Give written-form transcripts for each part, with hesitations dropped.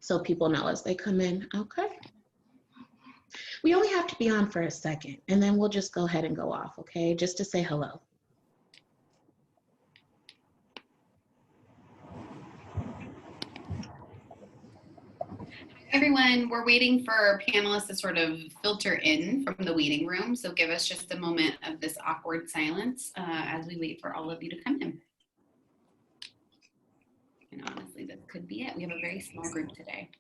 so people know as they come in. Okay. We only have to be on for a second, and then we'll just go ahead and go off, okay? Just to say hello. Everyone, we're waiting for panelists to sort of filter in from the waiting room. So give us just a moment of this awkward silence as we wait for all of you to come in. And honestly, this could be it. We have a very small group today.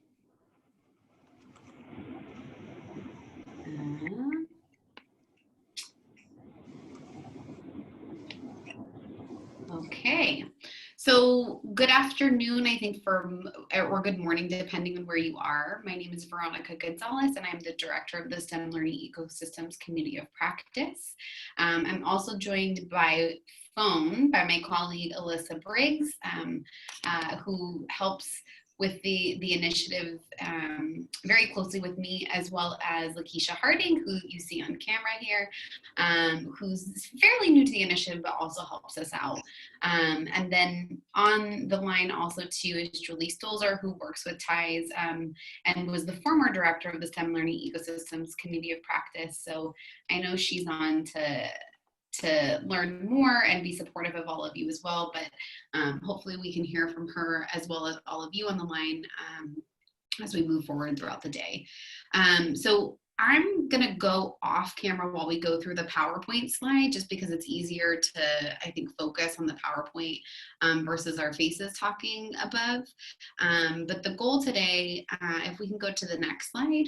Okay. So good afternoon, I think, or good morning, depending on where you are. My name is Veronica Gonzalez, and I'm the director of the STEM Learning Ecosystems Community of Practice. I'm also joined by phone by my colleague, Alyssa Briggs, who helps with the initiative very closely with me, as well as Lakeisha Harding, who you see on camera here, who's fairly new to the initiative, but also helps us out. And then on the line also too is Julie Stolzer, who works with TIES and was the former director of the STEM Learning Ecosystems Community of Practice. So I know she's on to learn more and be supportive of all of you as well, but hopefully we can hear from her as well as all of you on the line as we move forward throughout the day. So I'm gonna go off camera while we go through the PowerPoint slide, just because it's easier to, I think, focus on the PowerPoint versus our faces talking above. But the goal today, if we can go to the next slide,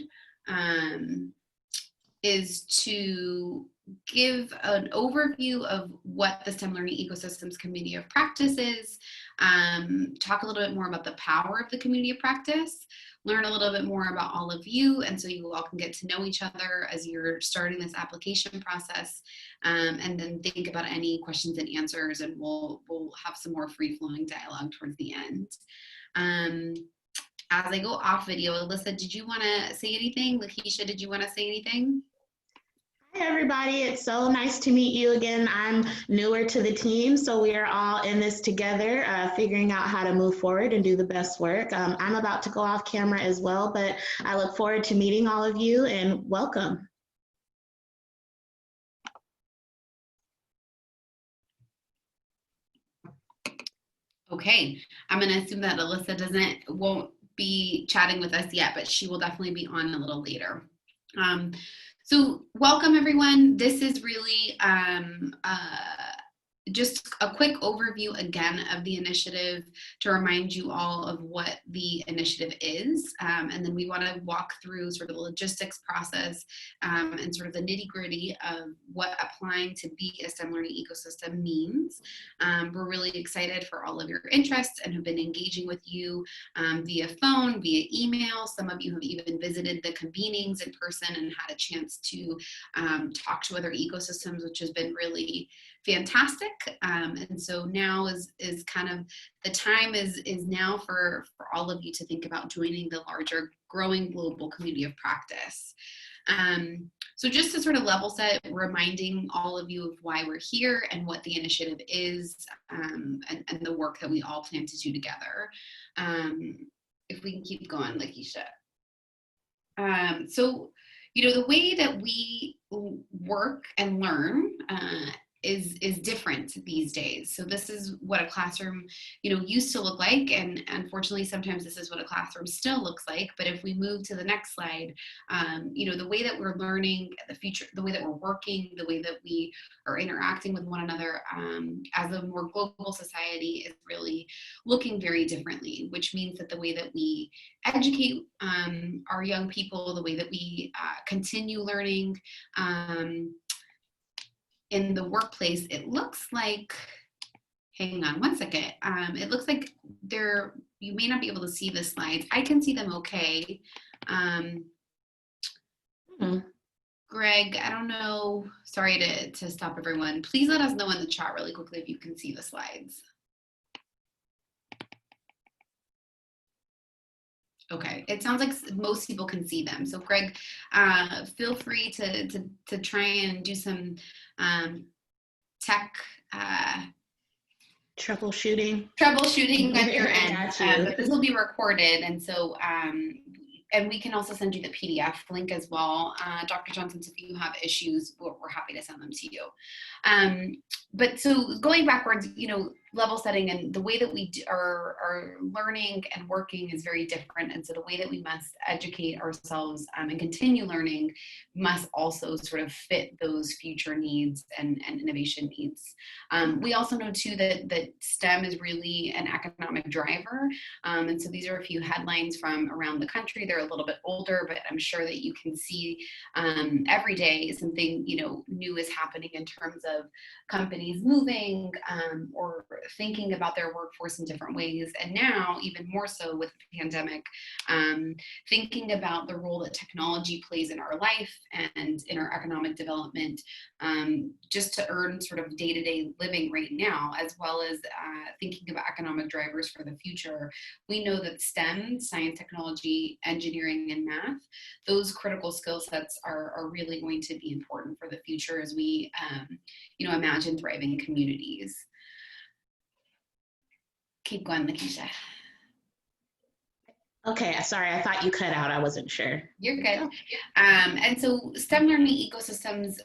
is to give an overview of what the STEM Learning Ecosystems Community of Practice is, talk a little bit more about the power of the community of practice, learn a little bit more about all of you, and so you all can get to know each other as you're starting this application process, and then think about any questions and answers, and we'll have some more free-flowing dialogue towards the end. As I go off video, Alyssa, did you want to say anything? Lakeisha, did you want to say anything? Hi, everybody. It's so nice to meet you again. I'm newer to the team, so we are all in this together, figuring out how to move forward and do the best work. I'm about to go off camera as well, but I look forward to meeting all of you, and welcome. Okay, I'm going to assume that Alyssa won't be chatting with us yet, but she will definitely be on a little later. So welcome everyone. This is really just a quick overview again of the initiative to remind you all of what the initiative is. And then we want to walk through sort of the logistics process and sort of the nitty-gritty of what applying to be a STEM learning ecosystem means. We're really excited for all of your interests and have been engaging with you via phone, via email. Some of you have even visited the convenings in person and had a chance to talk to other ecosystems, which has been really fantastic. And so now is kind of the time is now for all of you to think about joining the larger growing global community of practice. So just to sort of level set, reminding all of you of why we're here and what the initiative is, and the work that we all plan to do together. If we can keep going, Lakeisha. So, you know, the way that we work and learn is different these days. So this is what a classroom, you know, used to look like, and unfortunately sometimes this is what a classroom still looks like. But if we move to the next slide, you know, the way that we're learning, the future, the way that we're working, the way that we are interacting with one another as a more global society is really looking very differently, which means that the way that we educate our young people, the way that we continue learning, in the workplace, it looks like, hang on one second. It looks like you may not be able to see the slides. I can see them okay. Greg, I don't know, sorry to stop everyone. Please let us know in the chat really quickly if you can see the slides. Okay, it sounds like most people can see them. So Greg, feel free to try and do some tech Troubleshooting. on your end, Got you. but this will be recorded, and so and we can also send you the PDF link as well. Dr. Johnson, so if you have issues, we're happy to send them to you. But so going backwards, level setting and the way that we are learning and working is very different. And so the way that we must educate ourselves and continue learning must also sort of fit those future needs and innovation needs. We also know too that STEM is really an economic driver. And so these are a few headlines from around the country. They're a little bit older, but I'm sure that you can see every day something, new is happening in terms of companies moving or thinking about their workforce in different ways. And now, even more so with the pandemic, thinking about the role that technology plays in our life and in our economic development, just to earn sort of day-to-day living right now, as well as thinking about economic drivers for the future. We know that STEM, science, technology, engineering, and math, those critical skill sets are really going to be important for the future as we imagine thriving communities. Keep going, Lakeisha. Okay, sorry, I thought you cut out. I wasn't sure. You're good. And so STEM learning ecosystems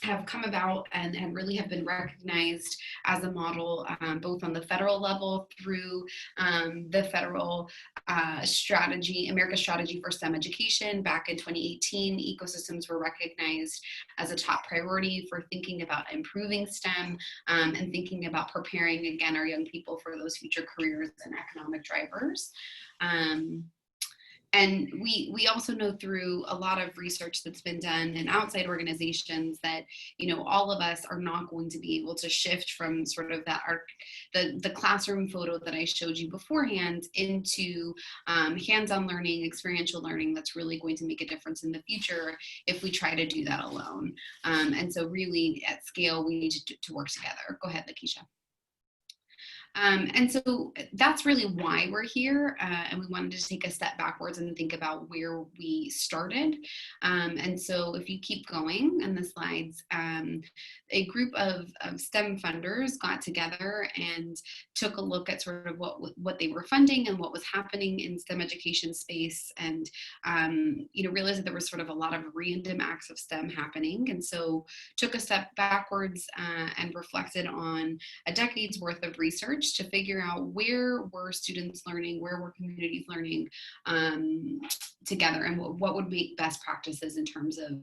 have come about and really have been recognized as a model, both on the federal level through the federal America's Strategy for STEM Education. Back in 2018, ecosystems were recognized as a top priority for thinking about improving STEM and thinking about preparing, again, our young people for those future careers and economic drivers. And we also know through a lot of research that's been done in outside organizations that, all of us are not going to be able to shift from sort of the classroom photo that I showed you beforehand into hands-on learning, experiential learning that's really going to make a difference in the future if we try to do that alone. And so really at scale, we need to work together. Go ahead, Lakeisha. And so that's really why we're here. And we wanted to take a step backwards and think about where we started. And so if you keep going in the slides, a group of STEM funders got together and took a look at sort of what they were funding and what was happening in STEM education space, and realized that there was sort of a lot of random acts of STEM happening. And so took a step backwards and reflected on a decade's worth of research to figure out where were students learning, where were communities learning together, and what would make best practices in terms of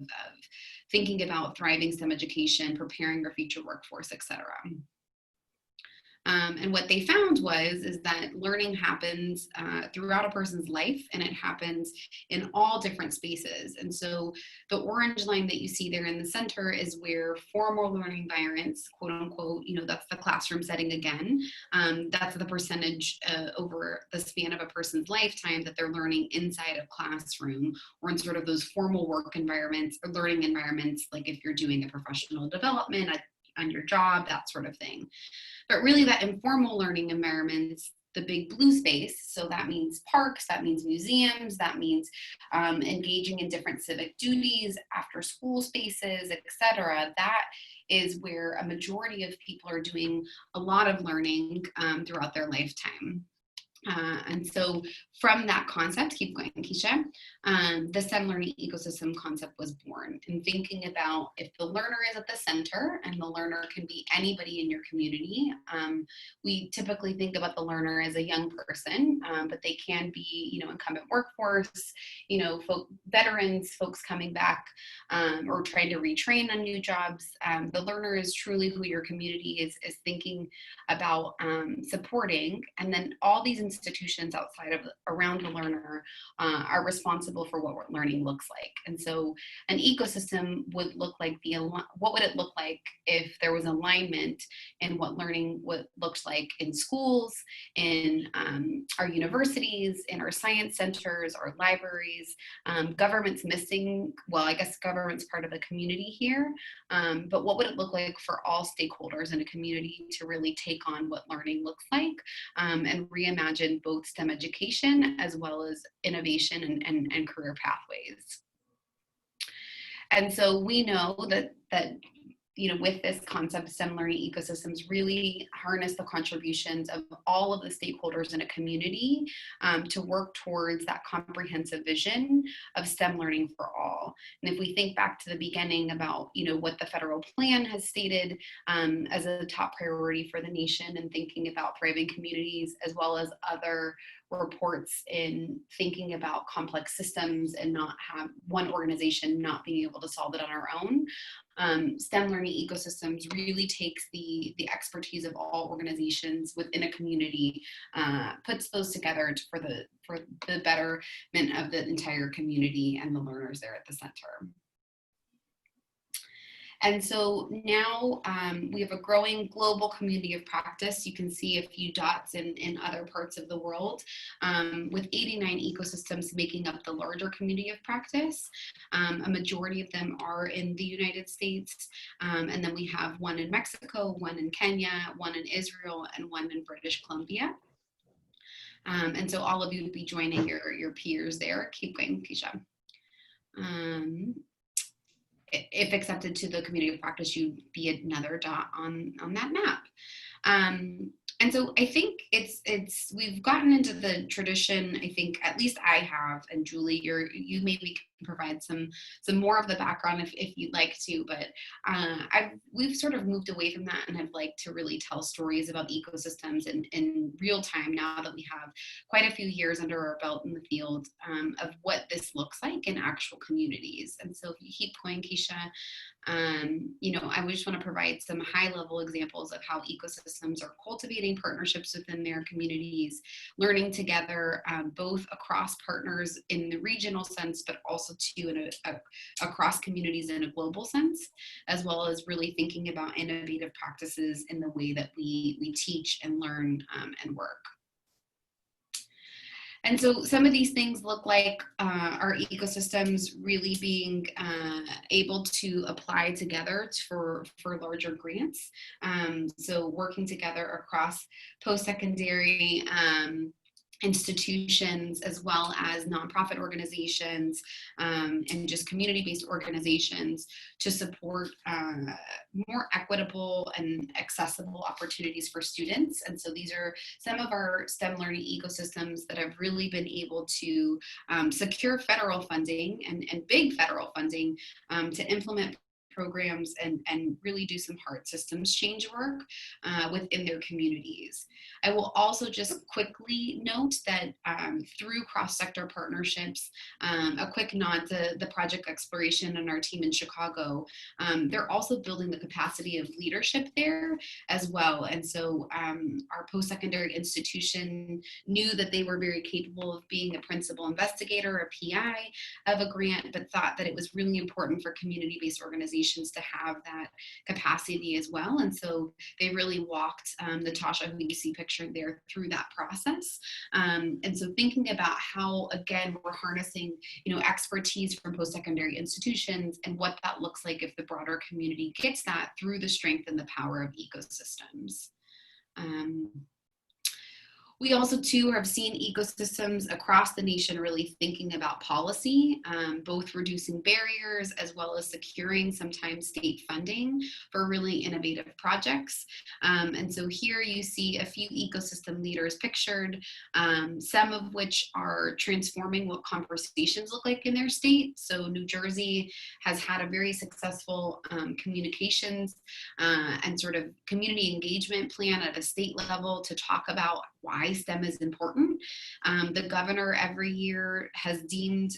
thinking about thriving STEM education, preparing our future workforce, et cetera. And what they found is that learning happens throughout a person's life, and it happens in all different spaces. And so the orange line that you see there in the center is where formal learning environments, quote unquote, that's the classroom setting again. That's the percentage over the span of a person's lifetime that they're learning inside a classroom or in sort of those formal work environments or learning environments, like if you're doing a professional development on your job, that sort of thing. But really that informal learning environments, the big blue space, so that means parks, that means museums, that means engaging in different civic duties, after school spaces, etc. That is where a majority of people are doing a lot of learning throughout their lifetime. And so from that concept, keep going, Keisha, the STEM learning ecosystem concept was born, and thinking about if the learner is at the center, and the learner can be anybody in your community. We typically think about the learner as a young person, but they can be, incumbent workforce, veterans, folks coming back or trying to retrain on new jobs. The learner is truly who your community is thinking about supporting, and then all these institutions around the learner are responsible for what learning looks like. And so an ecosystem would look like what would it look like if there was alignment in what learning looks like in schools, in our universities, in our science centers, our libraries. Government's missing, well, I guess government's part of the community here, but what would it look like for all stakeholders in a community to really take on what learning looks like and reimagine both STEM education as well as innovation and career pathways. And so we know that with this concept, STEM learning ecosystems really harness the contributions of all of the stakeholders in a community to work towards that comprehensive vision of STEM learning for all. And if we think back to the beginning about, what the federal plan has stated as a top priority for the nation, and thinking about thriving communities, as well as other reports in thinking about complex systems and not have one organization not being able to solve it on our own. STEM learning ecosystems really takes the expertise of all organizations within a community, puts those together for the betterment of the entire community and the learners there at the center. And so now we have a growing global community of practice. You can see a few dots in other parts of the world, with 89 ecosystems making up the larger community of practice. A majority of them are in the United States, and then we have one in Mexico, one in Kenya, one in Israel, and one in British Columbia. And so all of you would be joining your peers there. Keep going, Keisha. If accepted to the community of practice, you'd be another dot on that map. And so I think we've gotten into the tradition. I think at least I have, and Julie, you maybe can provide some more of the background if you'd like to. But we've sort of moved away from that and have liked to really tell stories about ecosystems in real time now that we have quite a few years under our belt in the field of what this looks like in actual communities. And so if you keep going, Keisha, I just want to provide some high-level examples of how ecosystems are cultivating partnerships within their communities, learning together, both across partners in the regional sense, but also too across communities in a global sense, as well as really thinking about innovative practices in the way that we teach and learn and work. And so some of these things look like our ecosystems really being able to apply together for larger grants. So working together across post-secondary institutions, as well as nonprofit organizations and just community-based organizations to support more equitable and accessible opportunities for students. And so these are some of our STEM learning ecosystems that have really been able to secure federal funding and big federal funding to implement programs and really do some hard systems change work within their communities. I will also just quickly note that through cross-sector partnerships, a quick nod to the Project Exploration and our team in Chicago, they're also building the capacity of leadership there as well. And so our post-secondary institution knew that they were very capable of being a principal investigator, a PI of a grant, but thought that it was really important for community-based organizations to have that capacity as well. And so they really walked the Tasha, who you see pictured there, through that process. And so thinking about how, again, we're harnessing, expertise from post-secondary institutions and what that looks like if the broader community gets that through the strength and the power of ecosystems. We also, too, have seen ecosystems across the nation really thinking about policy, both reducing barriers as well as securing sometimes state funding for really innovative projects. And so here you see a few ecosystem leaders pictured, some of which are transforming what conversations look like in their state. So New Jersey has had a very successful communications and sort of community engagement plan at a state level to talk about why STEM is important. The governor every year has deemed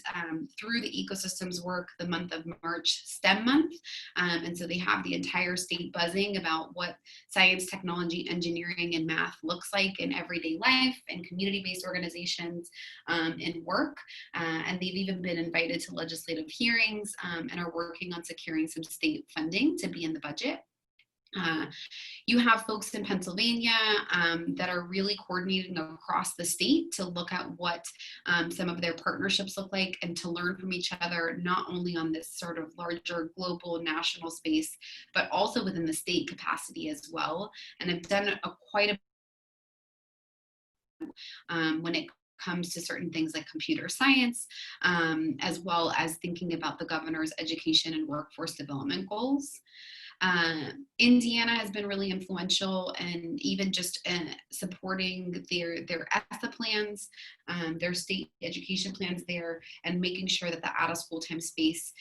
through the ecosystems work the month of March STEM month. And so they have the entire state buzzing about what science, technology, engineering, and math looks like in everyday life and community-based organizations and work. And they've even been invited to legislative hearings and are working on securing some state funding to be in the budget. You have folks in Pennsylvania that are really coordinating across the state to look at what some of their partnerships look like and to learn from each other, not only on this sort of larger global national space, but also within the state capacity as well. And have done quite a when it comes to certain things like computer science, as well as thinking about the governor's education and workforce development goals. Indiana has been really influential, and even just supporting their ESSA plans, their state education plans there, and making sure that the out of school time space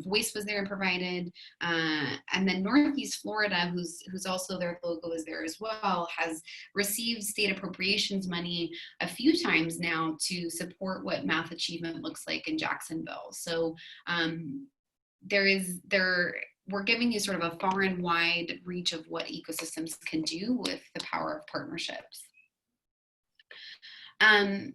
voice was there and provided. And then Northeast Florida, who's also their logo is there as well, has received state appropriations money a few times now to support what math achievement looks like in Jacksonville. So we're giving you sort of a far and wide reach of what ecosystems can do with the power of partnerships. In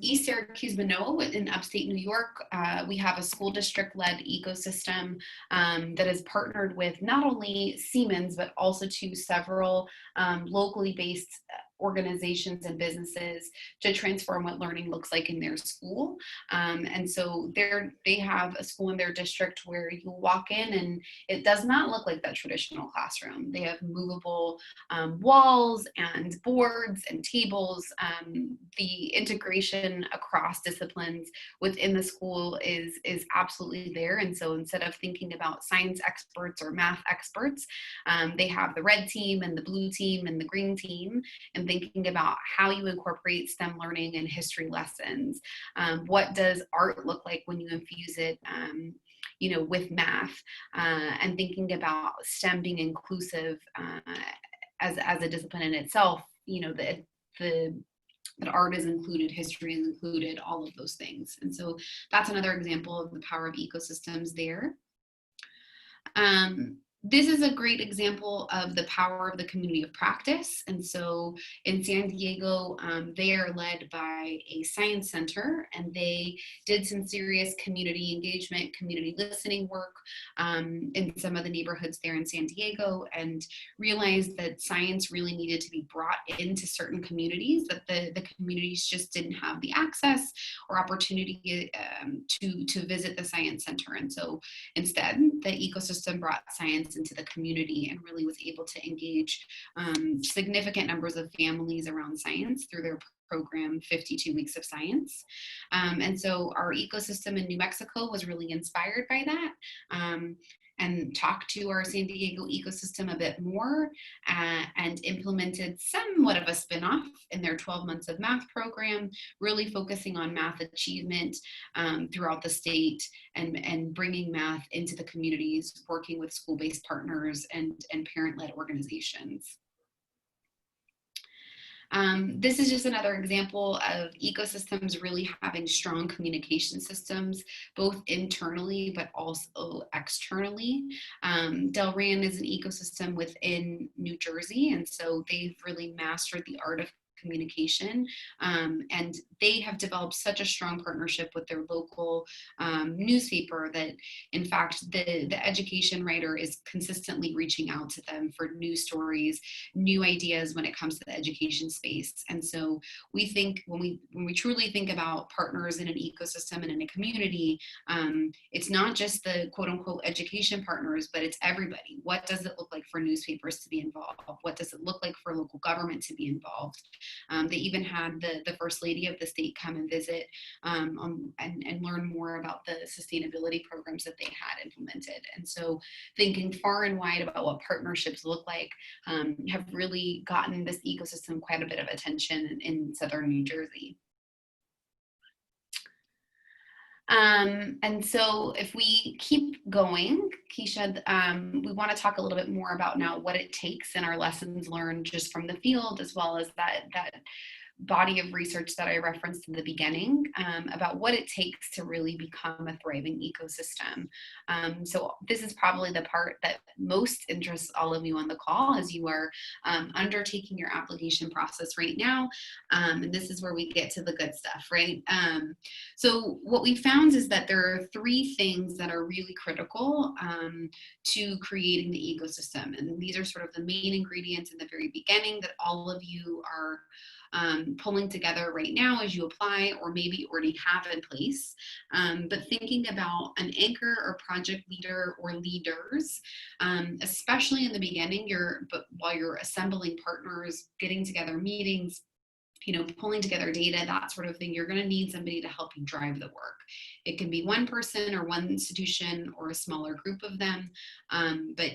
East Syracuse, Manoa, in upstate New York, we have a school district-led ecosystem that is partnered with not only Siemens, but also to several locally based organizations and businesses to transform what learning looks like in their school. And so they have a school in their district where you walk in and it does not look like that traditional classroom. They have movable walls and boards and tables. The integration across disciplines within the school is absolutely there. And so instead of thinking about science experts or math experts, they have the red team and the blue team and the green team, and thinking about how you incorporate STEM learning and history lessons. What does art look like when you infuse it with math, and thinking about STEM being inclusive as a discipline in itself, that art is included, history is included, all of those things. And so that's another example of the power of ecosystems there. This is a great example of the power of the community of practice. And so in San Diego, they are led by a science center, and they did some serious community engagement, community listening work in some of the neighborhoods there in San Diego, and realized that science really needed to be brought into certain communities, that the communities just didn't have the access or opportunity to visit the science center. And so instead, the ecosystem brought science into the community and really was able to engage significant numbers of families around science through their program, 52 Weeks of Science. And so our ecosystem in New Mexico was really inspired by that, and talked to our San Diego ecosystem a bit more, and implemented somewhat of a spinoff in their 12 months of math program, really focusing on math achievement throughout the state, and bringing math into the communities, working with school-based partners and parent-led organizations. This is just another example of ecosystems really having strong communication systems, both internally but also externally. Delran is an ecosystem within New Jersey, and so they've really mastered the art of communication, and they have developed such a strong partnership with their local newspaper that, in fact, the education writer is consistently reaching out to them for new stories, new ideas when it comes to the education space. And so we think when we truly think about partners in an ecosystem and in a community, it's not just the quote unquote education partners, but it's everybody. What does it look like for newspapers to be involved? What does it look like for local government to be involved? They even had the First Lady of the state come and visit and learn more about the sustainability programs that they had implemented. And so thinking far and wide about what partnerships look like have really gotten this ecosystem quite a bit of attention in southern New Jersey. And so if we keep going, Keisha, we want to talk a little bit more about now what it takes in our lessons learned just from the field, as well as that body of research that I referenced in the beginning, about what it takes to really become a thriving ecosystem. So this is probably the part that most interests all of you on the call as you are undertaking your application process right now. And this is where we get to the good stuff, right? So what we found is that there are three things that are really critical to creating the ecosystem. And these are sort of the main ingredients in the very beginning that all of you are pulling together right now as you apply, or maybe already have in place. But thinking about an anchor or project leader or leaders, especially in the beginning, while you're assembling partners, getting together meetings, pulling together data, that sort of thing, you're going to need somebody to help you drive the work. It can be one person or one institution or a smaller group of them, but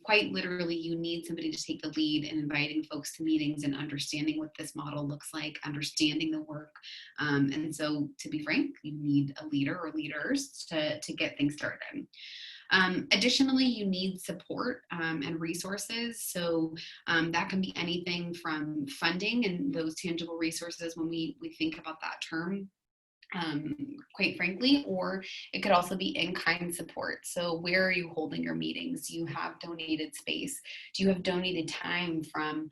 quite literally, you need somebody to take the lead in inviting folks to meetings and understanding what this model looks like, understanding the work. And so, to be frank, you need a leader or leaders to get things started. Additionally, you need support and resources. So that can be anything from funding and those tangible resources when we think about that term. Quite frankly, or it could also be in-kind support. So where are you holding your meetings? Do you have donated space? Do you have donated time from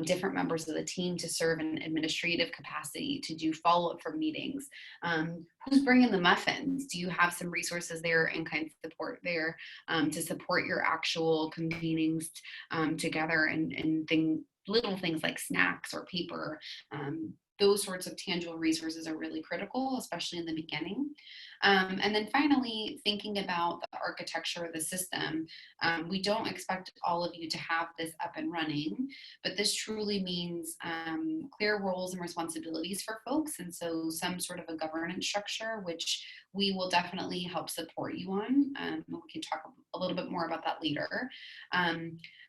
different members of the team to serve in administrative capacity, to do follow-up for meetings? Who's bringing the muffins? Do you have some resources there, in-kind support there to support your actual convenings together, and little things like snacks or paper? Those sorts of tangible resources are really critical, especially in the beginning. And then finally, thinking about the architecture of the system. We don't expect all of you to have this up and running, but this truly means clear roles and responsibilities for folks. And so some sort of a governance structure, which we will definitely help support you on. We can talk a little bit more about that later.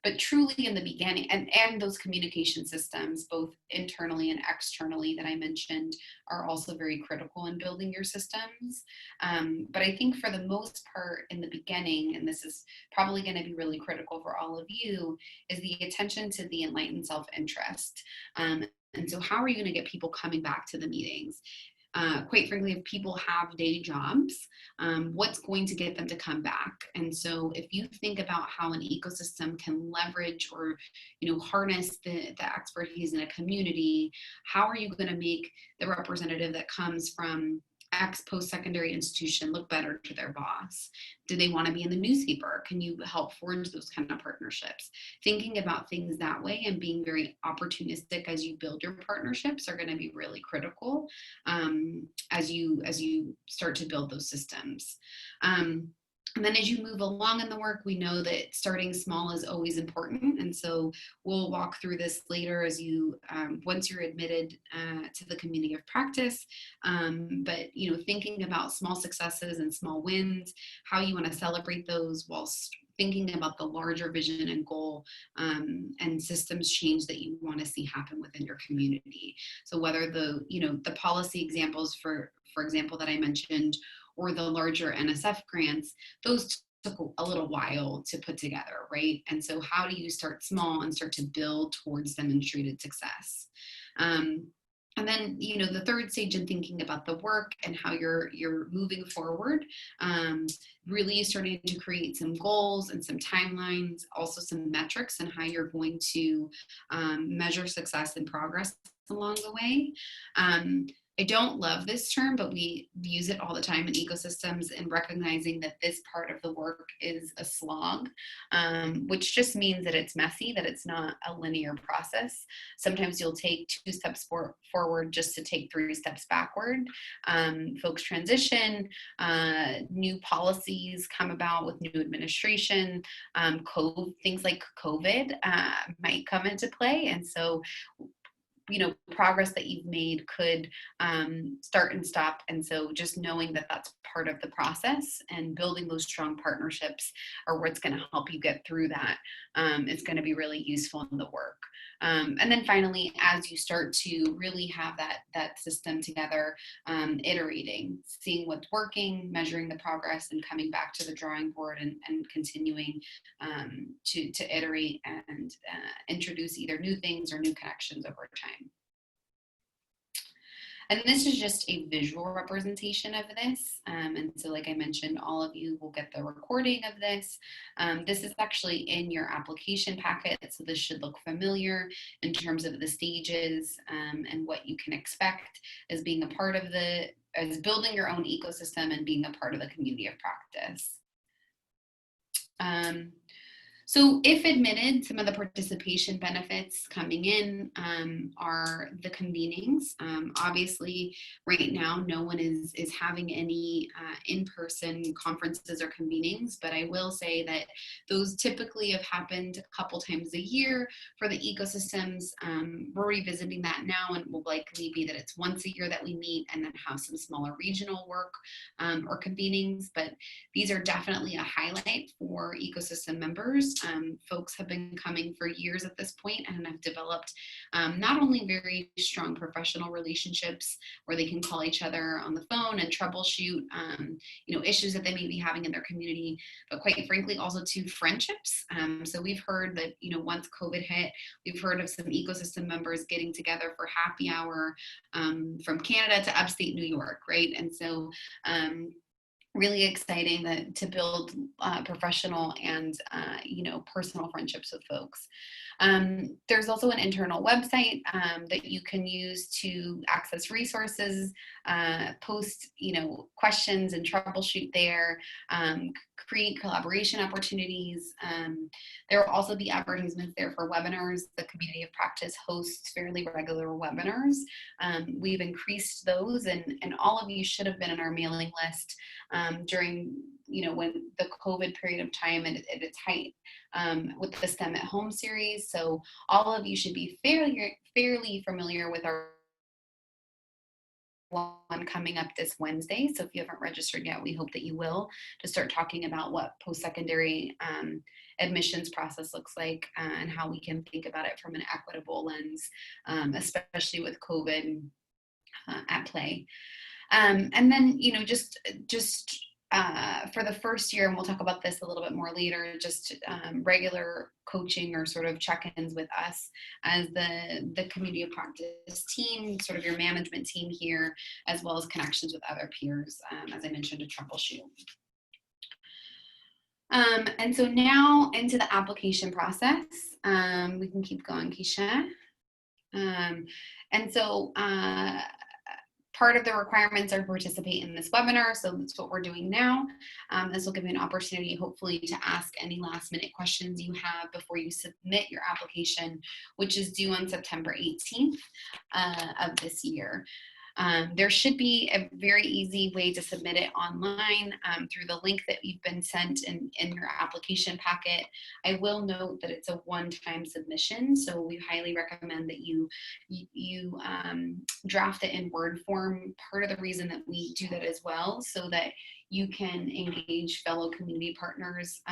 But truly in the beginning, and those communication systems, both internally and externally that I mentioned, are also very critical in building your systems. But I think for the most part in the beginning, and this is probably going to be really critical for all of you, is the attention to the enlightened self-interest. And so how are you going to get people coming back to the meetings? Quite frankly, if people have day jobs, what's going to get them to come back? And so if you think about how an ecosystem can leverage or harness the expertise in a community, how are you going to make the representative that comes from X post-secondary institution look better to their boss? Do they want to be in the newspaper? Can you help forge those kind of partnerships? Thinking about things that way and being very opportunistic as you build your partnerships are going to be really critical as you start to build those systems. And then as you move along in the work, we know that starting small is always important. And so we'll walk through this later as you, once you're admitted to the community of practice. But, thinking about small successes and small wins, how you want to celebrate those whilst thinking about the larger vision and goal and systems change that you want to see happen within your community. So whether the policy examples, for example, that I mentioned, or the larger NSF grants, those took a little while to put together, right? And so how do you start small and start to build towards demonstrated success? And then, the third stage in thinking about the work and how you're moving forward, really starting to create some goals and some timelines, also some metrics and how you're going to measure success and progress along the way. I don't love this term, but we use it all the time in ecosystems, and recognizing that this part of the work is a slog, which just means that it's messy, that it's not a linear process. Sometimes you'll take 2 steps forward just to take 3 steps backward. Folks transition, new policies come about with new administration, things like COVID might come into play. And so progress that you've made could start and stop. And so just knowing that that's part of the process and building those strong partnerships are what's going to help you get through that is going to be really useful in the work. And then finally, as you start to really have that system together, iterating, seeing what's working, measuring the progress, and coming back to the drawing board and continuing to iterate and introduce either new things or new connections over time. And this is just a visual representation of this. And so like I mentioned, all of you will get the recording of this. This is actually in your application packet. So this should look familiar in terms of the stages and what you can expect as being a part of as building your own ecosystem and being a part of the community of practice. So if admitted, some of the participation benefits coming in are the convenings. Obviously, right now, no one is having any in-person conferences or convenings, but I will say that those typically have happened a couple times a year for the ecosystems. We're revisiting that now, and will likely be that it's once a year that we meet and then have some smaller regional work or convenings, but these are definitely a highlight for ecosystem members. Folks have been coming for years at this point and have developed not only very strong professional relationships where they can call each other on the phone and troubleshoot issues that they may be having in their community, but quite frankly also to friendships. So we've heard that once COVID hit, we've heard of some ecosystem members getting together for happy hour from Canada to upstate New York, right? And so really exciting to build professional and personal friendships with folks. There's also an internal website that you can use to access resources, post questions and troubleshoot there, create collaboration opportunities. There will also be advertisements there for webinars. The Community of Practice hosts fairly regular webinars. We've increased those, and all of you should have been in our mailing list during when the COVID period of time at its height with the STEM at Home series. So all of you should be fairly familiar with our one coming up this Wednesday. So if you haven't registered yet, we hope that you will, to start talking about what post-secondary admissions process looks like and how we can think about it from an equitable lens, especially with COVID at play. And then, just for the first year, and we'll talk about this a little bit more later, just regular coaching or sort of check-ins with us as the Community of Practice team, sort of your management team here, as well as connections with other peers, as I mentioned, to troubleshoot. And so now into the application process. We can keep going, Keisha. And so part of the requirements are to participate in this webinar, so that's what we're doing now. This will give you an opportunity, hopefully, to ask any last minute questions you have before you submit your application, which is due on September 18th of this year. There should be a very easy way to submit it online through the link that you've been sent in your application packet. I will note that it's a one-time submission, so we highly recommend that you draft it in Word form. Part of the reason that we do that as well, so that you can engage fellow community partners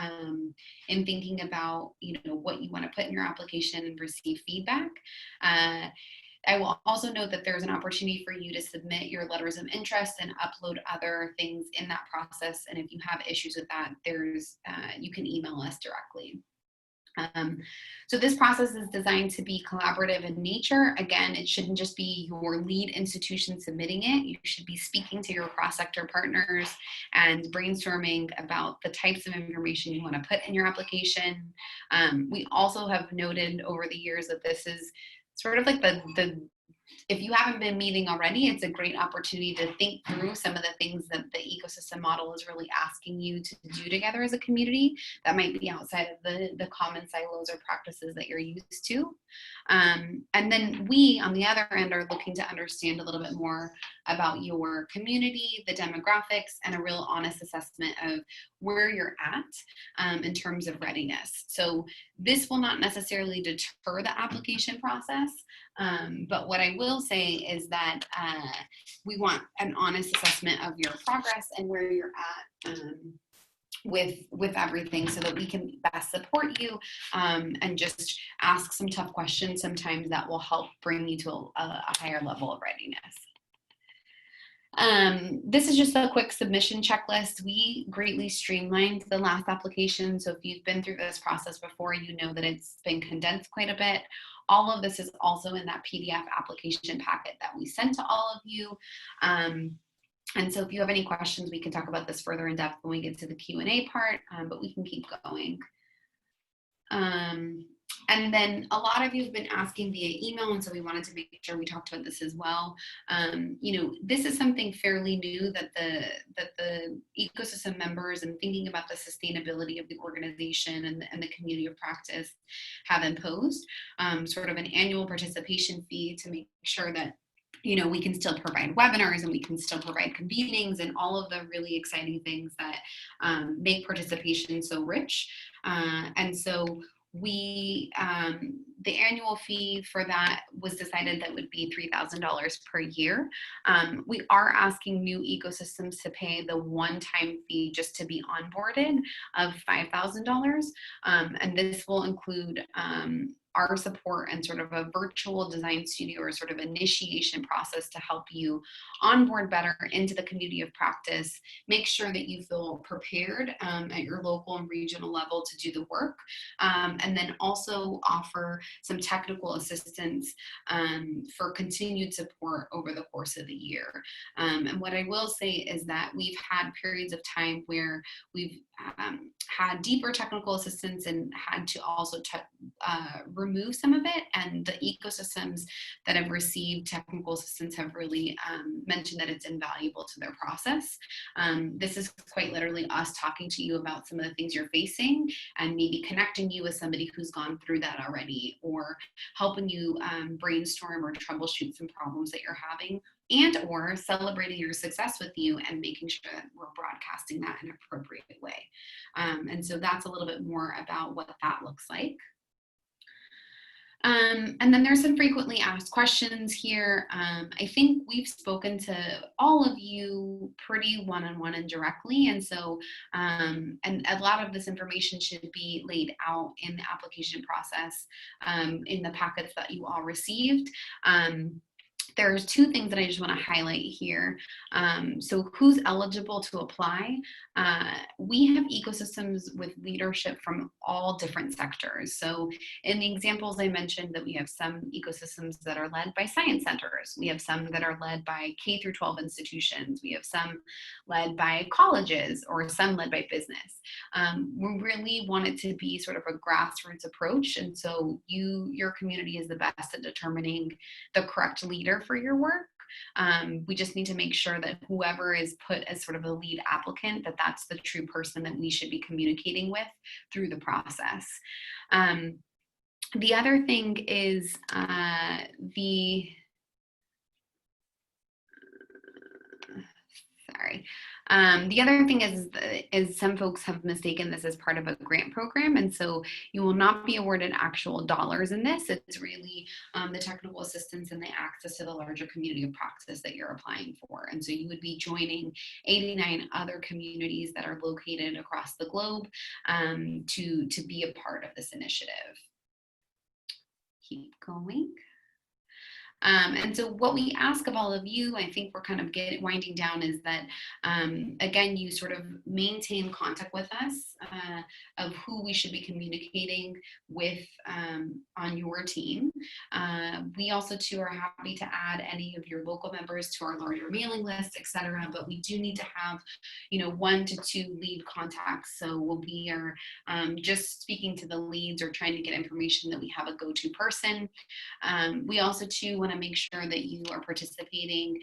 in thinking about what you want to put in your application and receive feedback. I will also note that there's an opportunity for you to submit your letters of interest and upload other things in that process. And if you have issues with that, you can email us directly. So this process is designed to be collaborative in nature. Again, it shouldn't just be your lead institution submitting it. You should be speaking to your cross-sector partners and brainstorming about the types of information you want to put in your application. We also have noted over the years that this is sort of like if you haven't been meeting already, it's a great opportunity to think through some of the things that the ecosystem model is really asking you to do together as a community that might be outside of the common silos or practices that you're used to. And then we, on the other end, are looking to understand a little bit more about your community, the demographics, and a real honest assessment of where you're at in terms of readiness. So this will not necessarily deter the application process, but what I will say is that we want an honest assessment of your progress and where you're at with everything, so that we can best support you and just ask some tough questions sometimes that will help bring you to a higher level of readiness. This is just a quick submission checklist. We greatly streamlined the last application, so if you've been through this process before, you know that it's been condensed quite a bit. All of this is also in that PDF application packet that we sent to all of you. And so if you have any questions, we can talk about this further in depth when we get to the Q&A part, but we can keep going. And then a lot of you have been asking via email, and so we wanted to make sure we talked about this as well. This is something fairly new that the ecosystem members and thinking about the sustainability of the organization and the community of practice have imposed, sort of an annual participation fee to make sure that we can still provide webinars and we can still provide convenings and all of the really exciting things that make participation so rich. And so the annual fee for that was decided that would be $3,000 per year. We are asking new ecosystems to pay the one-time fee just to be onboarded of $5,000. And this will include our support and sort of a virtual design studio or sort of initiation process to help you onboard better into the community of practice, make sure that you feel prepared at your local and regional level to do the work, and then also offer some technical assistance for continued support over the course of the year. And what I will say is that we've had periods of time where we've had deeper technical assistance and had to also remove some of it. And the ecosystems that have received technical assistance have really mentioned that it's invaluable to their process. This is quite literally us talking to you about some of the things you're facing and maybe connecting you with somebody who's gone through that already, or helping you brainstorm or troubleshoot some problems that you're having, and or celebrating your success with you and making sure that we're broadcasting that in an appropriate way. And so that's a little bit more about what that looks like. And then there's some frequently asked questions here. I think we've spoken to all of you pretty one-on-one and directly. And so, and a lot of this information should be laid out in the application process in the packets that you all received. There's two things that I just want to highlight here. So who's eligible to apply? We have ecosystems with leadership from all different sectors. So in the examples I mentioned, that we have some ecosystems that are led by science centers. We have some that are led by K through 12 institutions. We have some led by colleges, or some led by business. We really want it to be sort of a grassroots approach. And so your community is the best at determining the correct leader for your work. We just need to make sure that whoever is put as sort of a lead applicant, that that's the true person that we should be communicating with through the process. The other thing is the other thing is some folks have mistaken this as part of a grant program, and so you will not be awarded actual dollars in this. It's really the technical assistance and the access to the larger community of practice that you're applying for. And so you would be joining 89 other communities that are located across the globe to be a part of this initiative. Keep going. And so what we ask of all of you, I think we're kind of winding down, is that, again, you sort of maintain contact with us of who we should be communicating with on your team. We also, too, are happy to add any of your local members to our larger mailing list, et cetera, but we do need to have, 1 to 2 lead contacts. So we'll be just speaking to the leads or trying to get information that we have a go-to person. We also, too, want to make sure that you are participating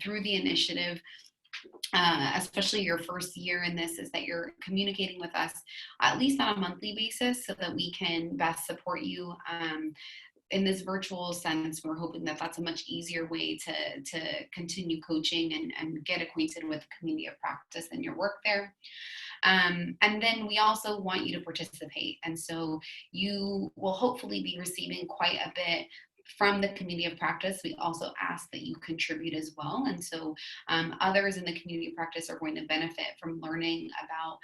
through the initiative, especially your first year in this, is that you're communicating with us at least on a monthly basis so that we can best support you. In this virtual sense, we're hoping that that's a much easier way to continue coaching and get acquainted with the community of practice and your work there. And then we also want you to participate. And so you will hopefully be receiving quite a bit from the community of practice. We also ask that you contribute as well. And so others in the community of practice are going to benefit from learning about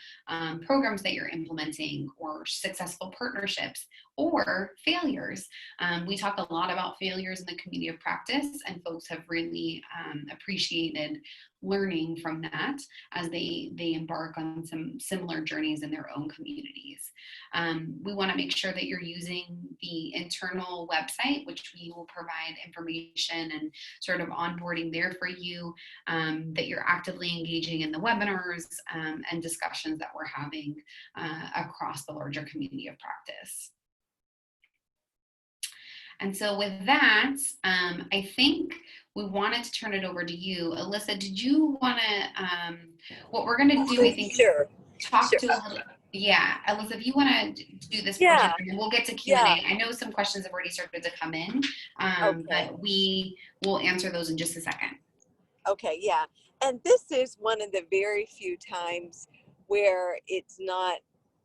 programs that you're implementing, or successful partnerships, or failures. We talk a lot about failures in the community of practice, and folks have really appreciated learning from that as they embark on some similar journeys in their own communities. We want to make sure that you're using the internal website, which we will provide information and sort of onboarding there for you, that you're actively engaging in the webinars and discussions that we're having across the larger community of practice. And so with that, I think we wanted to turn it over to you. Alyssa, did you want to, what we're going to do, I think, Sure. talk to a little, yeah, Alyssa, if you want to do this portion, Yeah. and then we'll get to Q&A. Yeah. I know some questions have already started to come in, Okay. but we will answer those in just a second. Okay, yeah. And this is one of the very few times where it's not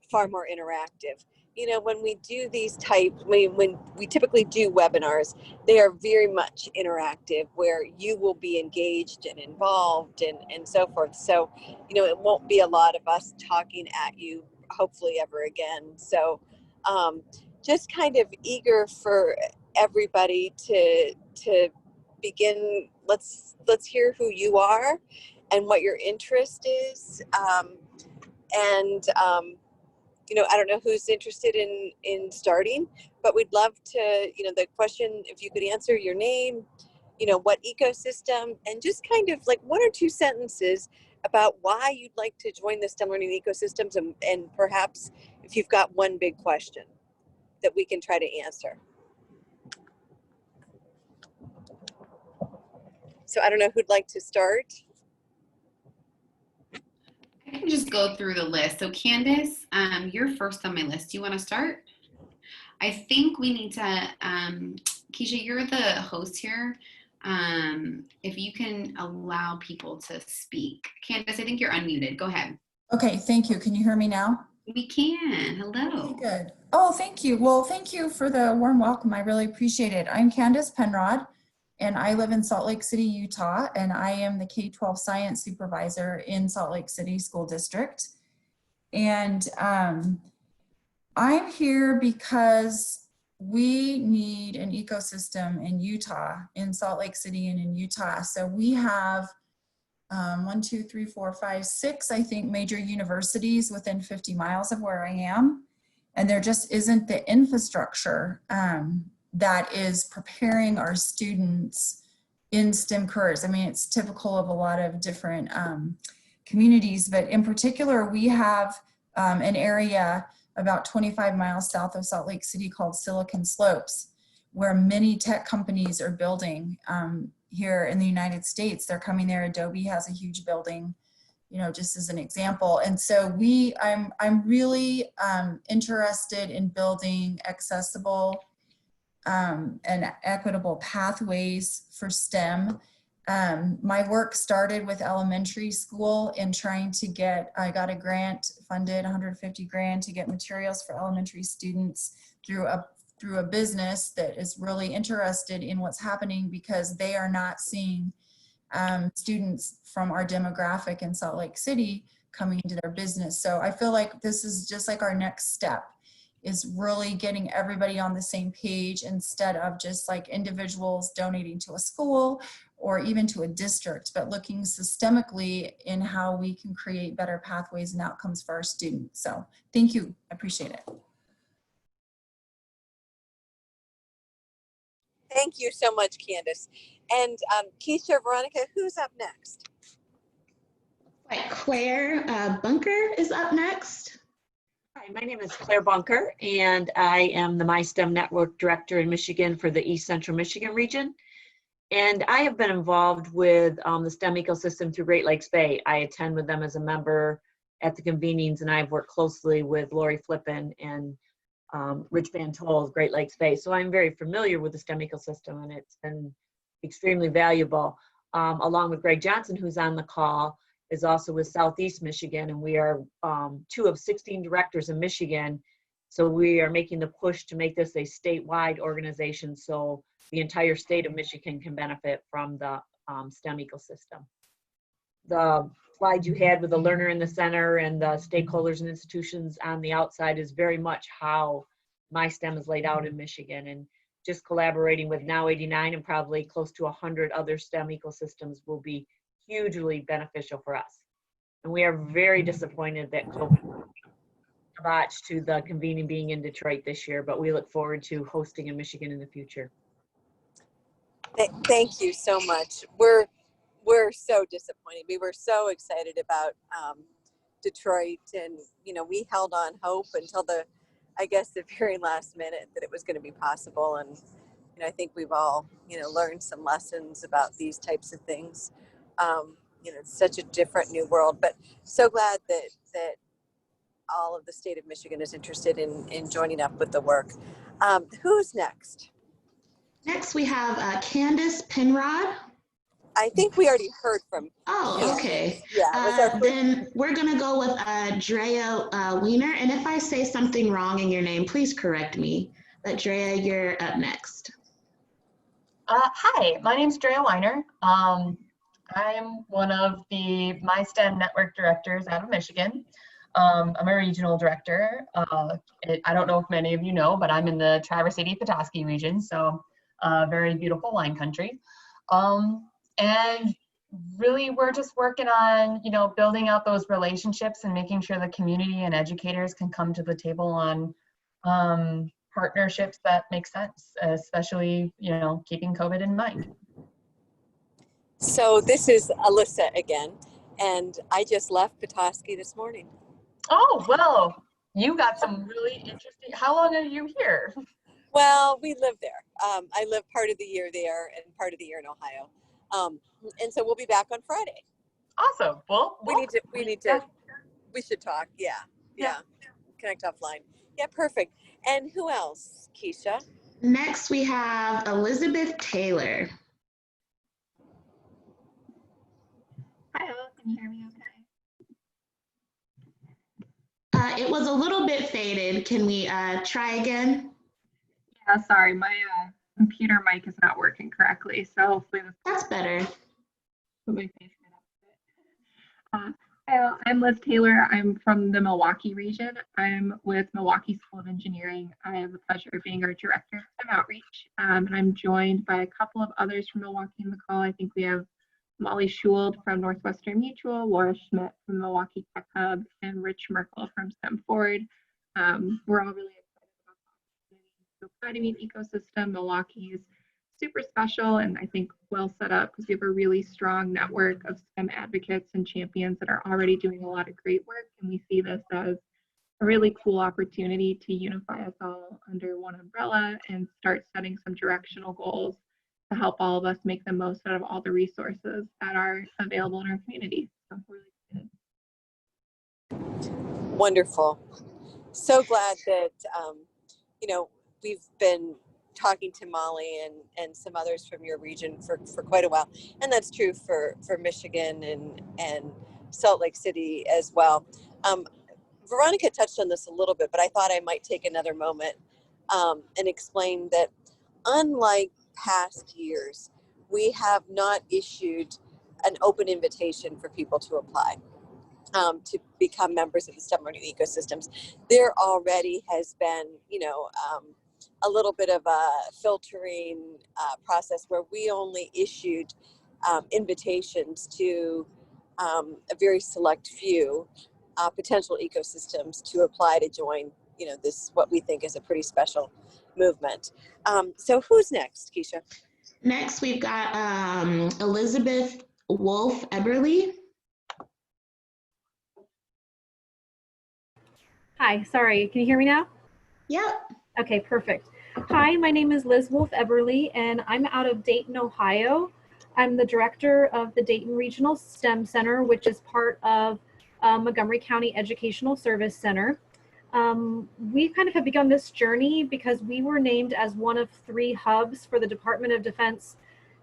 far more interactive. You know, when we do these when we typically do webinars, they are very much interactive where you will be engaged and involved and so forth. So, you know, it won't be a lot of us talking at you, hopefully ever again. So, just kind of eager for everybody to begin. Let's hear who you are and what your interest is, and you know, I don't know who's interested in starting, but we'd love to, you know, the question, if you could answer your name, you know, what ecosystem, and just kind of like 1 or 2 sentences about why you'd like to join the STEM learning ecosystems, and perhaps if you've got one big question that we can try to answer. So I don't know who'd like to start. I can just go through the list. So Candice, you're first on my list. Do you want to start? I think we need to, Keisha, you're the host here. If you can allow people to speak. Candice, I think you're unmuted. Go ahead. Okay, thank you. Can you hear me now? We can. Hello. Okay, good. Oh, thank you. Well, thank you for the warm welcome. I really appreciate it. I'm Candice Penrod, and I live in Salt Lake City, Utah, and I am the K-12 science supervisor in Salt Lake City School District. And I'm here because we need an ecosystem in Utah, in Salt Lake City and in Utah. So we have 1, 2, 3, 4, 5, 6, I think, major universities within 50 miles of where I am. And there just isn't the infrastructure that is preparing our students in STEM careers. I mean, it's typical of a lot of different communities, but in particular, we have an area about 25 miles south of Salt Lake City called Silicon Slopes, where many tech companies are building here in the United States. They're coming there. Adobe has a huge building, you know, just as an example. And so I'm really interested in building accessible and equitable pathways for STEM. My work started with elementary school in trying to get, I got a grant funded, 150 grand to get materials for elementary students through a business that is really interested in what's happening, because they are not seeing students from our demographic in Salt Lake City coming into their business. So I feel like this is just like our next step, is really getting everybody on the same page instead of just like individuals donating to a school or even to a district, but looking systemically in how we can create better pathways and outcomes for our students. So thank you, I appreciate it. Thank you so much, Candice. And Keisha, Veronica, who's up next? Right, Claire Bonker is up next. Hi, my name is Claire Bonker, and I am the MySTEM Network Director in Michigan for the East Central Michigan region. And I have been involved with the STEM ecosystem through Great Lakes Bay. I attend with them as a member at the convenings, and I've worked closely with Lori Flippin and Rich Bantoll of Great Lakes Bay. So I'm very familiar with the STEM ecosystem, and it's been extremely valuable. Along with Greg Johnson, who's on the call, is also with Southeast Michigan, and we are 2 of 16 directors in Michigan. So we are making the push to make this a statewide organization so the entire state of Michigan can benefit from the STEM ecosystem. The slide you had with the learner in the center and the stakeholders and institutions on the outside is very much how MySTEM is laid out in Michigan, and just collaborating with Now 89 and probably close to 100 other STEM ecosystems will be hugely beneficial for us. And we are very disappointed that COVID botched to the convening being in Detroit this year, but we look forward to hosting in Michigan in the future. Thank you so much. We're so disappointed. We were so excited about Detroit, and you know, we held on hope until I guess the very last minute that it was going to be possible, and I think we've all, learned some lessons about these types of things. It's such a different new world, but so glad that all of the state of Michigan is interested in joining up with the work. Who's next? Next, we have Candice Penrod. I think we already heard from Oh, Candice. okay. Yeah, it was our first. Then we're going to go with Drea Wiener. And if I say something wrong in your name, please correct me. But Drea, you're up next. Hi, my name's Drea Weiner. I'm one of the MySTEM network directors out of Michigan. I'm a regional director. I don't know if many of you know, but I'm in the Traverse City Petoskey region, so very beautiful wine country. And really, we're just working on, building out those relationships and making sure the community and educators can come to the table on partnerships that make sense, especially, keeping COVID in mind. So this is Alyssa again, and I just left Petoskey this morning. Oh, well, you got some really interesting, how long are you here? Well, we live there. I live part of the year there and part of the year in Ohio. And so we'll be back on Friday. Awesome. Well, we should talk. Yeah. Connect offline. Yeah, perfect. And who else, Keisha? Next, we have Elizabeth Taylor. Hi, all. Can you hear me okay? It was a little bit faded. Can we try again? Yeah, sorry, my computer mic is not working correctly, so hopefully That's better. put my face right up a bit. Hi, I'm Liz Taylor. I'm from the Milwaukee region. I'm with Milwaukee School of Engineering. I have the pleasure of being our director of STEM outreach, and I'm joined by a couple of others from Milwaukee in the call. I think we have Molly Schuld from Northwestern Mutual, Laura Schmidt from the Milwaukee Tech Hub, and Rich Merkel from STEM Forward. We're all really excited about the opportunity to apply to meet ecosystem. Milwaukee is super special and I think well set up because we have a really strong network of STEM advocates and champions that are already doing a lot of great work. And we see this as a really cool opportunity to unify us all under one umbrella and start setting some directional goals to help all of us make the most out of all the resources that are available in our community. So we're really excited. Wonderful. So glad that, we've been talking to Molly and some others from your region for quite a while. And that's true for Michigan and Salt Lake City as well. Veronica touched on this a little bit, but I thought I might take another moment and explain that unlike past years, we have not issued an open invitation for people to apply to become members of the STEM learning ecosystems. There already has been, a little bit of a filtering process where we only issued invitations to a very select few potential ecosystems to apply to join, this, what we think is a pretty special movement. So who's next, Keisha? Next, we've got Elizabeth Wolf Eberly. Hi, sorry, can you hear me now? Yep. Okay, perfect. Hi, my name is Liz Wolf Eberly, and I'm out of Dayton, Ohio. I'm the director of the Dayton Regional STEM Center, which is part of Montgomery County Educational Service Center. We kind of have begun this journey because we were named as one of 3 hubs for the Department of Defense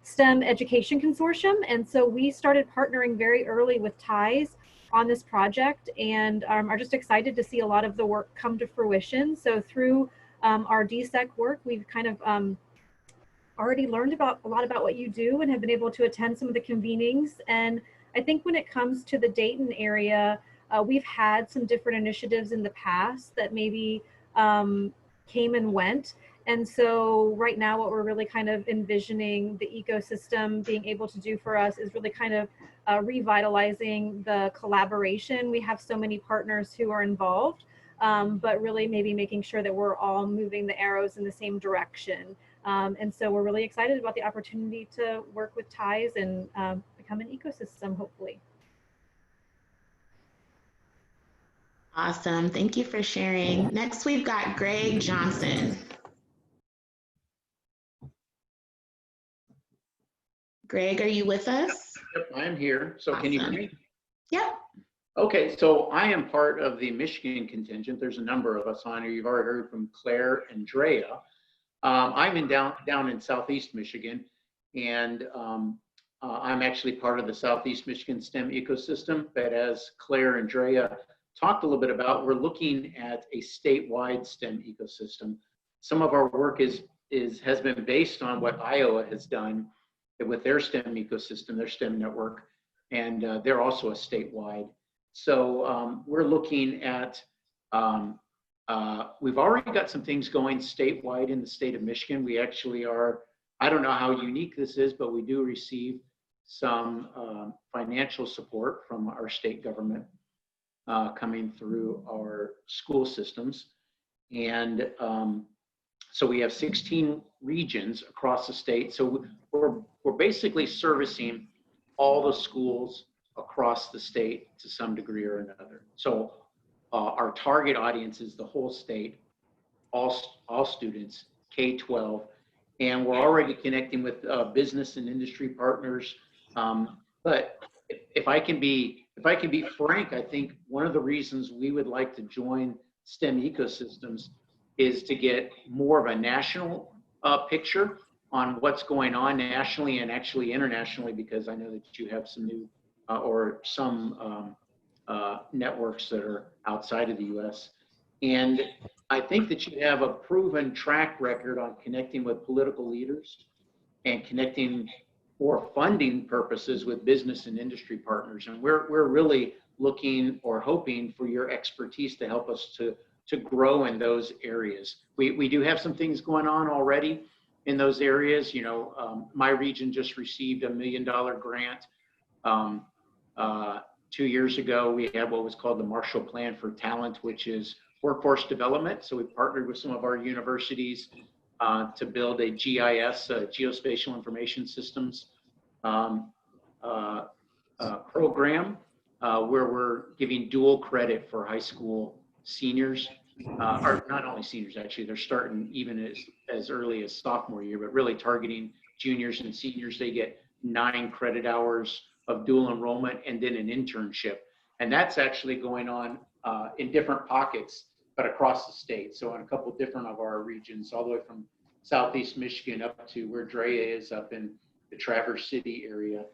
STEM Education Consortium, and so we started partnering very early with TIES on this project and are just excited to see a lot of the work come to fruition. So through our DSEC work, we've kind of already learned a lot about what you do and have been able to attend some of the convenings. And I think when it comes to the Dayton area, we've had some different initiatives in the past that maybe came and went. And so right now what we're really kind of envisioning the ecosystem being able to do for us is really kind of revitalizing the collaboration. We have so many partners who are involved, but really maybe making sure that we're all moving the arrows in the same direction. And so we're really excited about the opportunity to work with TIES and become an ecosystem, hopefully. Awesome. Thank you for sharing. Next, we've got Greg Johnson. Greg, are you with us? Yep, I am here. So can you hear me? Yep. Okay, so I am part of the Michigan contingent. There's a number of us on here. You've already heard from Claire and Drea. I'm down in Southeast Michigan, and I'm actually part of the Southeast Michigan STEM ecosystem. But as Claire and Drea talked a little bit about, we're looking at a statewide STEM ecosystem. Some of our work has been based on what Iowa has done with their STEM ecosystem, their STEM network, and they're also a statewide. So we're looking at, we've already got some things going statewide in the state of Michigan. We actually are, I don't know how unique this is, but we do receive some financial support from our state government coming through our school systems. And so we have 16 regions across the state. So we're basically servicing all the schools across the state to some degree or another. So our target audience is the whole state, all students, K-12, and we're already connecting with business and industry partners. But if I can be frank, I think one of the reasons we would like to join STEM ecosystems is to get more of a national picture on what's going on nationally and actually internationally, because I know that you have some new or some networks that are outside of the US. And I think that you have a proven track record on connecting with political leaders and connecting for funding purposes with business and industry partners. And we're really looking or hoping for your expertise to help us to grow in those areas. We do have some things going on already in those areas. You know, my region just received $1 million grant. 2 years ago, we had what was called the Marshall Plan for Talent, which is workforce development. So we partnered with some of our universities to build a GIS, Geospatial Information Systems program, where we're giving dual credit for high school seniors, or not only seniors, actually, they're starting even as early as sophomore year, but really targeting juniors and seniors. They get 9 credit hours of dual enrollment and then an internship. And that's actually going on in different pockets, but across the state. So in a couple different of our regions, all the way from Southeast Michigan up to where Drea is up in the Traverse City area.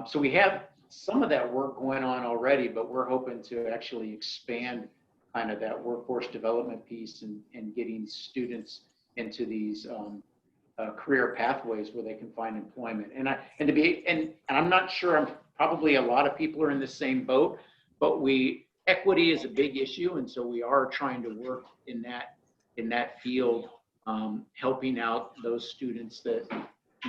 So we have some of that work going on already, but we're hoping to actually expand kind of that workforce development piece and getting students into these career pathways where they can find employment. And I'm not sure, I'm probably a lot of people are in the same boat, but equity is a big issue. And so we are trying to work in that field, helping out those students that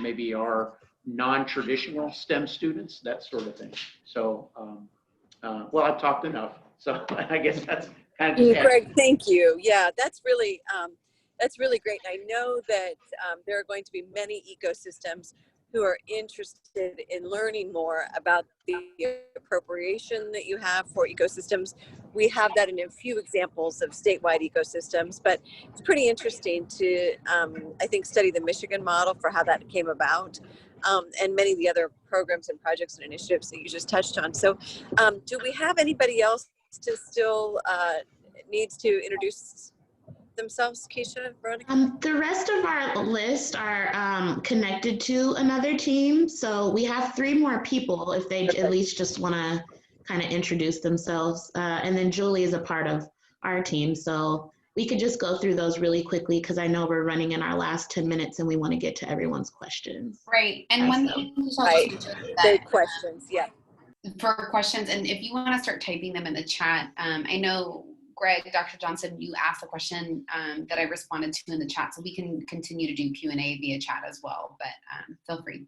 maybe are non-traditional STEM students, that sort of thing. So, well, I've talked enough. So I guess that's kind of. Greg, thank you. Yeah, that's really great. I know that there are going to be many ecosystems who are interested in learning more about the appropriation that you have for ecosystems. We have that in a few examples of statewide ecosystems, but it's pretty interesting to, I think, study the Michigan model for how that came about, and many of the other programs and projects and initiatives that you just touched on. So do we have anybody else to still needs to introduce themselves, Keisha, Veronica? The rest of our list are connected to another team. So we have 3 more people if they at least just want to kind of introduce themselves. And then Julie is a part of our team. So we could just go through those really quickly because I know we're running in our last 10 minutes and we want to get to everyone's questions. Right. And one thing Good questions, yeah. For questions, and if you want to start typing them in the chat, I know Greg, Dr. Johnson, you asked a question that I responded to in the chat, so we can continue to do Q&A via chat as well, but feel free.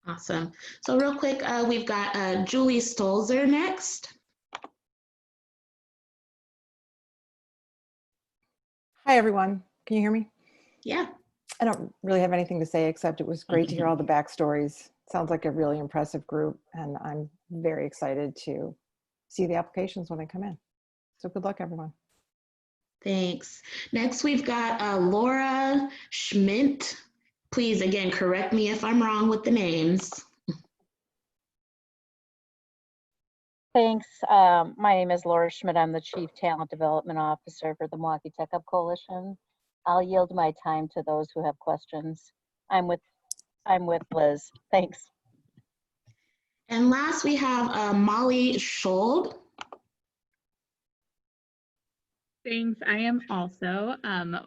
Awesome. So real quick, we've got Julie Stolzer next. Hi, everyone. Can you hear me? Yeah. I don't really have anything to say, except it was great to hear all the backstories. Sounds like a really impressive group, and I'm very excited to see the applications when they come in. So good luck, everyone. Thanks. Next, we've got Laura Schmidt. Please, again, correct me if I'm wrong with the names. Thanks. My name is Laura Schmidt. I'm the Chief Talent Development Officer for the Milwaukee Tech Hub Coalition. I'll yield my time to those who have questions. I'm with Liz. Thanks. And last, we have Molly Schold. Thanks. I am also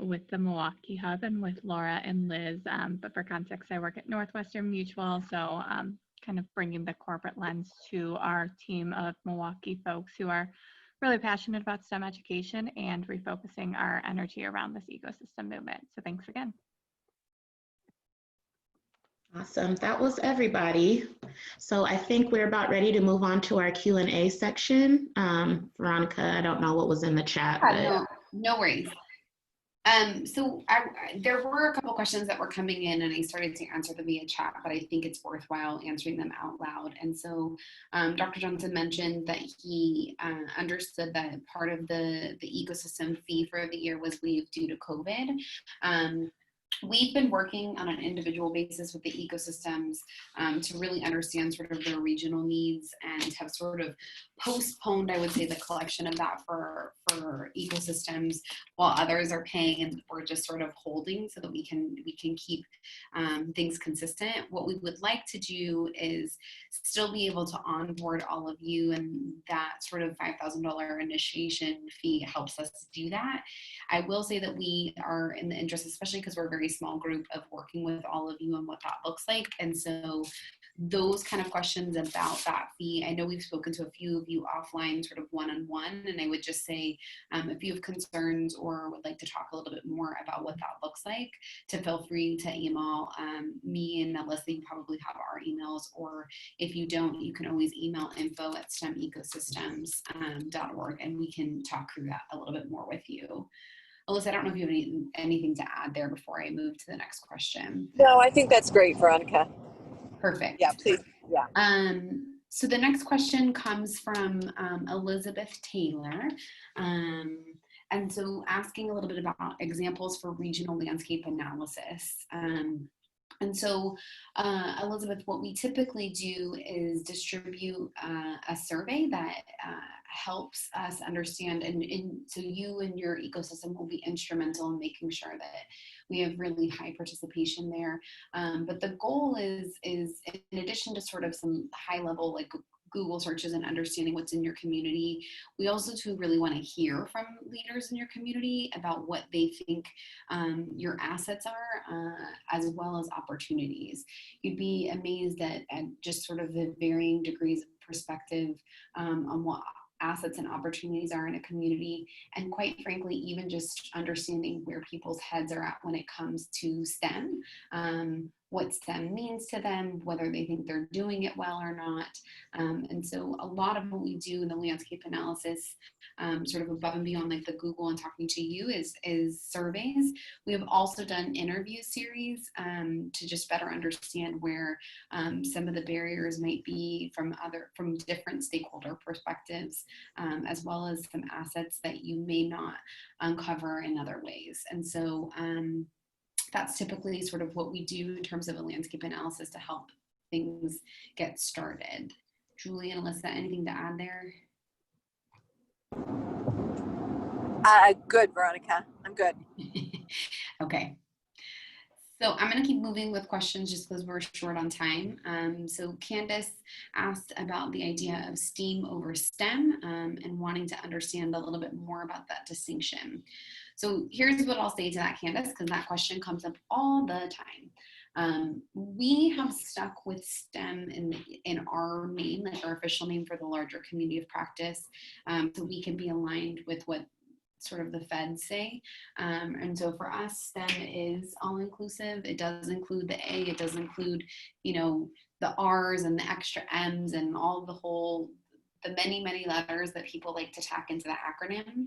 with the Milwaukee Hub and with Laura and Liz. But for context, I work at Northwestern Mutual, so kind of bringing the corporate lens to our team of Milwaukee folks who are really passionate about STEM education and refocusing our energy around this ecosystem movement. So thanks again. Awesome. That was everybody. So I think we're about ready to move on to our Q&A section. Veronica, I don't know what was in the chat. But... No worries. So there were a couple questions that were coming in, and I started to answer them via chat, but I think it's worthwhile answering them out loud. And so Dr. Johnson mentioned that he understood that part of the ecosystem fee for the year was waived due to COVID. We've been working on an individual basis with the ecosystems to really understand sort of their regional needs, and have sort of postponed, I would say, the collection of that for ecosystems, while others are paying and we're just sort of holding so that we can keep things consistent. What we would like to do is still be able to onboard all of you, and that sort of $5,000 initiation fee helps us do that. I will say that we are in the interest, especially because we're a very small group, of working with all of you and what that looks like. And so those kind of questions about that fee, I know we've spoken to a few of you offline, sort of one-on-one, and I would just say if you have concerns or would like to talk a little bit more about what that looks like, to feel free to email me and Melissa. You probably have our emails, or if you don't, you can always email info@stemecosystems.org, and we can talk through that a little bit more with you. Alyssa, I don't know if you have anything to add there before I move to the next question. No, I think that's great, Veronica. Perfect. Yeah, please. Yeah. So the next question comes from Elizabeth Taylor. And so asking a little bit about examples for regional landscape analysis. And so, Elizabeth, what we typically do is distribute a survey that helps us understand, and so you and your ecosystem will be instrumental in making sure that we have really high participation there. But the goal is in addition to sort of some high level like Google searches and understanding what's in your community, we also too really want to hear from leaders in your community about what they think your assets are, as well as opportunities. You'd be amazed at just sort of the varying degrees of perspective on what assets and opportunities are in a community, and quite frankly, even just understanding where people's heads are at when it comes to STEM, what STEM means to them, whether they think they're doing it well or not. And so a lot of what we do in the landscape analysis, sort of above and beyond like the Google and talking to you, is surveys. We have also done interview series to just better understand where some of the barriers might be from different stakeholder perspectives, as well as some assets that you may not uncover in other ways. And so that's typically sort of what we do in terms of a landscape analysis to help things get started. Julie and Alyssa, anything to add there? Good, Veronica. I'm good. Okay. So I'm going to keep moving with questions just because we're short on time. So Candice asked about the idea of STEAM over STEM and wanting to understand a little bit more about that distinction. So here's what I'll say to that, Candice, because that question comes up all the time. We have stuck with STEM in our name, like our official name for the larger community of practice, so we can be aligned with what sort of the feds say. And so for us, STEM is all inclusive. It does include the A, it does include, you know, the R's and the extra M's and all the many letters that people like to tack into the acronym.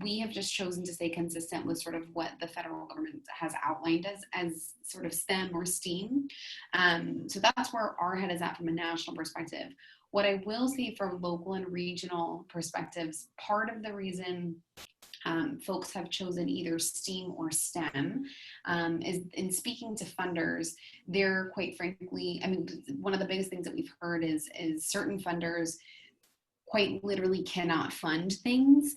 We have just chosen to stay consistent with sort of what the federal government has outlined as sort of STEM or STEAM. So that's where our head is at from a national perspective. What I will say from local and regional perspectives, part of the reason folks have chosen either STEAM or STEM. Is in speaking to funders, they're quite frankly, I mean, one of the biggest things that we've heard is certain funders quite literally cannot fund things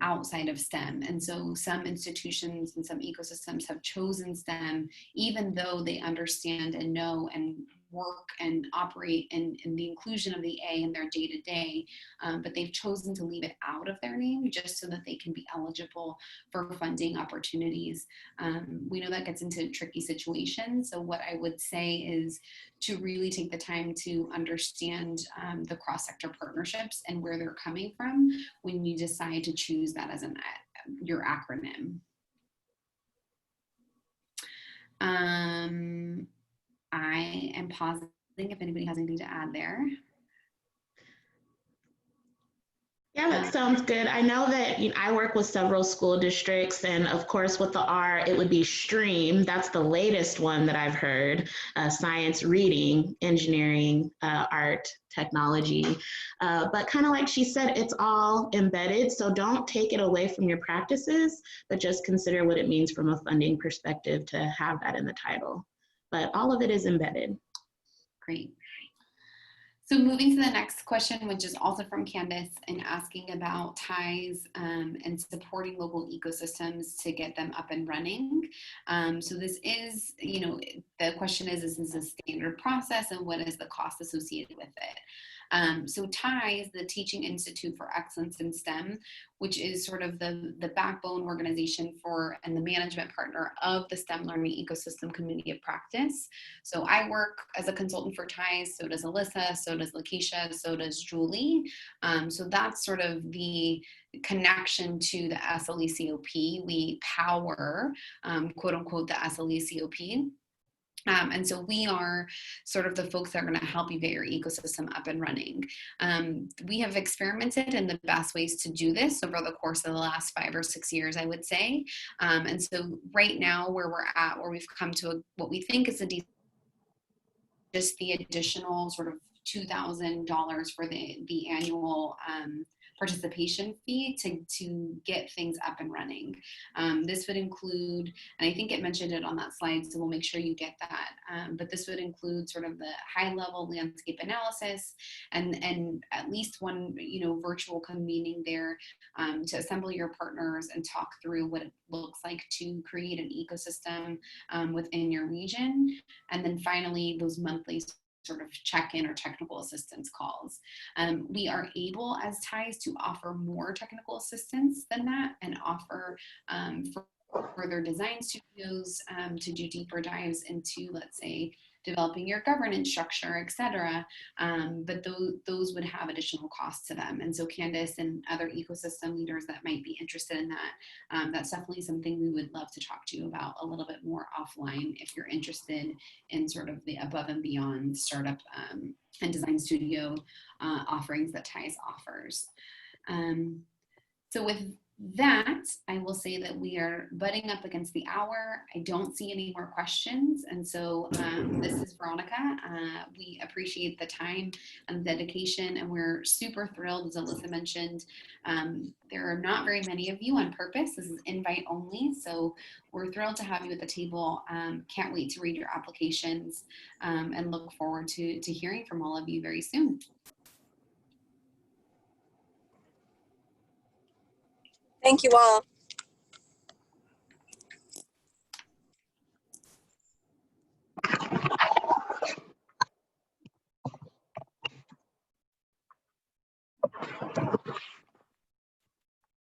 outside of STEM. And so some institutions and some ecosystems have chosen STEM, even though they understand and know and work and operate in the inclusion of the A in their day-to-day, but they've chosen to leave it out of their name just so that they can be eligible for funding opportunities. We know that gets into tricky situations. So what I would say is to really take the time to understand the cross-sector partnerships and where they're coming from when you decide to choose that as your acronym. I am pausing if anybody has anything to add there. Yeah, that sounds good. I know that I work with several school districts, and of course with the R, it would be STREAM. That's the latest one that I've heard, science, reading, engineering, art, technology. But kind of like she said, it's all embedded, so don't take it away from your practices, but just consider what it means from a funding perspective to have that in the title. But all of it is embedded. Great. So moving to the next question, which is also from Candice, and asking about ties and supporting local ecosystems to get them up and running. So this is, the question is this a standard process, and what is the cost associated with it? So TIES, the Teaching Institute for Excellence in STEM, which is sort of the backbone organization for and the management partner of the STEM Learning Ecosystem Community of Practice. So I work as a consultant for TIES, so does Alyssa, so does Lakeisha, so does Julie. So that's sort of the connection to the SLECOP. We power, quote unquote, the SLECOP. And so we are sort of the folks that are going to help you get your ecosystem up and running. We have experimented in the best ways to do this over the course of the last 5 or 6 years, I would say. And so right now where we're at, where we've come to what we think is just the additional sort of $2,000 for the annual participation fee to get things up and running. This would include, and I think it mentioned it on that slide, so we'll make sure you get that, but this would include sort of the high level landscape analysis and at least one virtual convening there to assemble your partners and talk through what it looks like to create an ecosystem within your region. And then finally, those monthly sort of check-in or technical assistance calls. We are able as TIES to offer more technical assistance than that and offer further design studios to do deeper dives into, let's say, developing your governance structure, et cetera. But those would have additional costs to them. And so Candice and other ecosystem leaders that might be interested in that, that's definitely something we would love to talk to you about a little bit more offline if you're interested in sort of the above and beyond startup and design studio offerings that TIES offers. So with that, I will say that we are butting up against the hour. I don't see any more questions. And so this is Veronica. We appreciate the time and dedication, and we're super thrilled, as Alyssa mentioned. There are not very many of you on purpose. This is invite only. So we're thrilled to have you at the table. Can't wait to read your applications and look forward to hearing from all of you very soon. Thank you all.